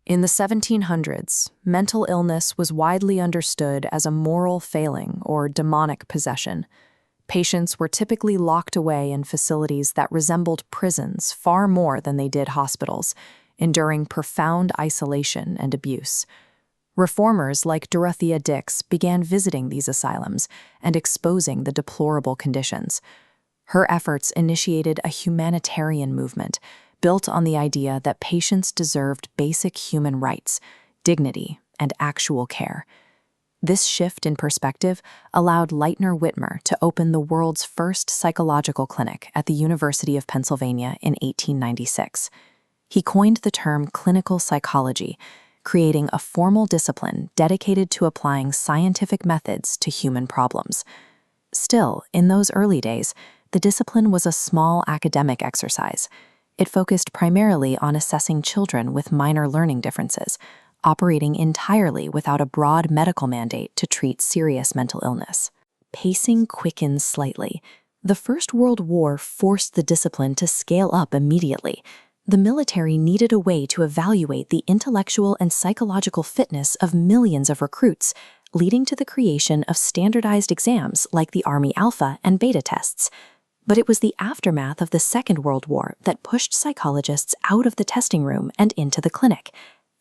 In the 1700s, mental illness was widely understood as a moral failing or demonic possession. Patients were typically locked away in facilities that resembled prisons far more than they did hospitals, enduring profound isolation and abuse. Reformers like Dorothea Dix began visiting these asylums and exposing the deplorable conditions. Her efforts initiated a humanitarian movement built on the idea that patients deserved basic human rights, dignity, and actual care. This shift in perspective allowed Lightner Whitmer to open the world's first psychological clinic at the University of Pennsylvania in 1896. He coined the term clinical psychology, creating a formal discipline dedicated to applying scientific methods to human problems. Still, in those early days, the discipline was a small academic exercise. It focused primarily on assessing children with minor learning differences, operating entirely without a broad medical mandate to treat serious mental illness. Pacing quickens slightly. The First World War forced the discipline to scale up immediately. The military needed a way to evaluate the intellectual and psychological fitness of millions of recruits, leading to the creation of standardized exams like the Army Alpha and Beta tests. But it was the aftermath of the Second World War that pushed psychologists out of the testing room and into the clinic.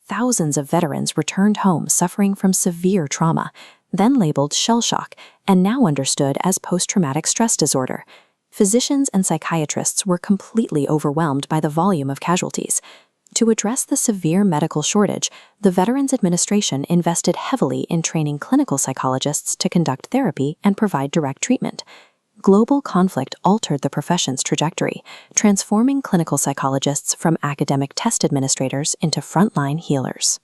Thousands of veterans returned home suffering from severe trauma, then labeled shell shock and now understood as post-traumatic stress disorder. Physicians and psychiatrists were completely overwhelmed by the volume of casualties. To address the severe medical shortage, the Veterans Administration invested heavily in training clinical psychologists to conduct therapy and provide direct treatment. Global conflict altered the profession's trajectory, transforming clinical psychologists from academic test administrators into frontline healers.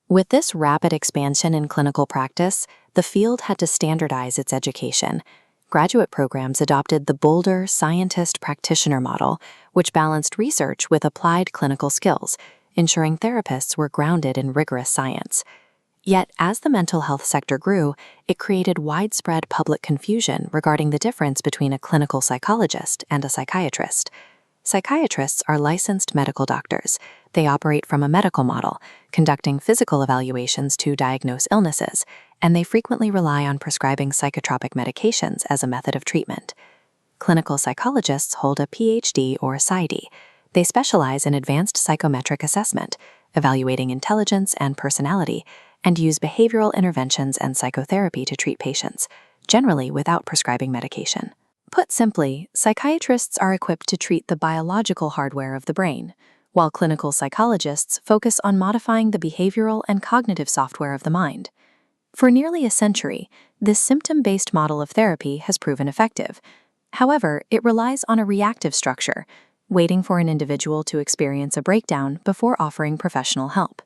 With this rapid expansion in clinical practice, the field had to standardize its education. Graduate programs adopted the Boulder scientist-practitioner model, which balanced research with applied clinical skills, ensuring therapists were grounded in rigorous science. Yet, as the mental health sector grew, it created widespread public confusion regarding the difference between a clinical psychologist and a psychiatrist. Psychiatrists are licensed medical doctors. They operate from a medical model, conducting physical evaluations to diagnose illnesses, and they frequently rely on prescribing psychotropic medications as a method of treatment. Clinical psychologists hold a PhD or PsyD. They specialize in advanced psychometric assessment, evaluating intelligence and personality, and use behavioral interventions and psychotherapy to treat patients, generally without prescribing medication. Put simply, psychiatrists are equipped to treat the biological hardware of the brain, while clinical psychologists focus on modifying the behavioral and cognitive software of the mind. For nearly a century, this symptom-based model of therapy has proven effective. However, it relies on a reactive structure, waiting for an individual to experience a breakdown before offering professional help.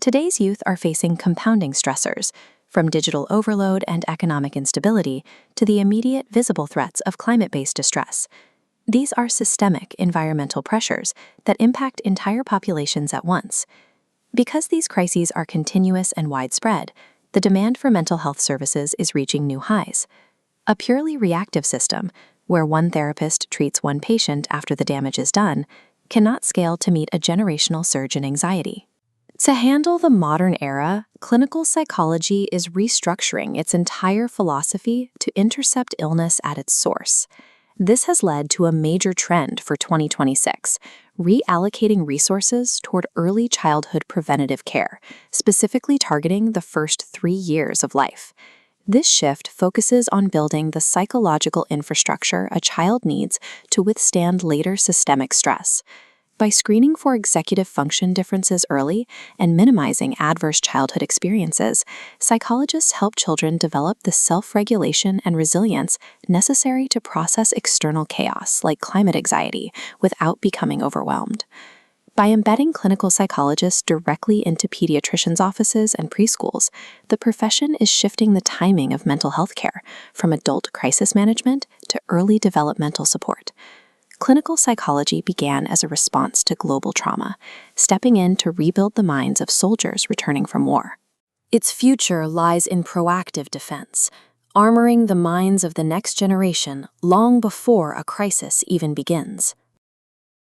Today's youth are facing compounding stressors, from digital overload and economic instability to the immediate visible threats of climate-based distress. These are systemic environmental pressures that impact entire populations at once. Because these crises are continuous and widespread, the demand for mental health services is reaching new highs. A purely reactive system, where one therapist treats one patient after the damage is done, cannot scale to meet a generational surge in anxiety. To handle the modern era, clinical psychology is restructuring its entire philosophy to intercept illness at its source. This has led to a major trend for 2026, reallocating resources toward early childhood preventative care, specifically targeting the first 3 years of life. This shift focuses on building the psychological infrastructure a child needs to withstand later systemic stress. By screening for executive function differences early and minimizing adverse childhood experiences, psychologists help children develop the self-regulation and resilience necessary to process external chaos like climate anxiety without becoming overwhelmed. By embedding clinical psychologists directly into pediatricians' offices and preschools, the profession is shifting the timing of mental health care from adult crisis management to early developmental support. Clinical psychology began as a response to global trauma, stepping in to rebuild the minds of soldiers returning from war. Its future lies in proactive defense, armoring the minds of the next generation long before a crisis even begins.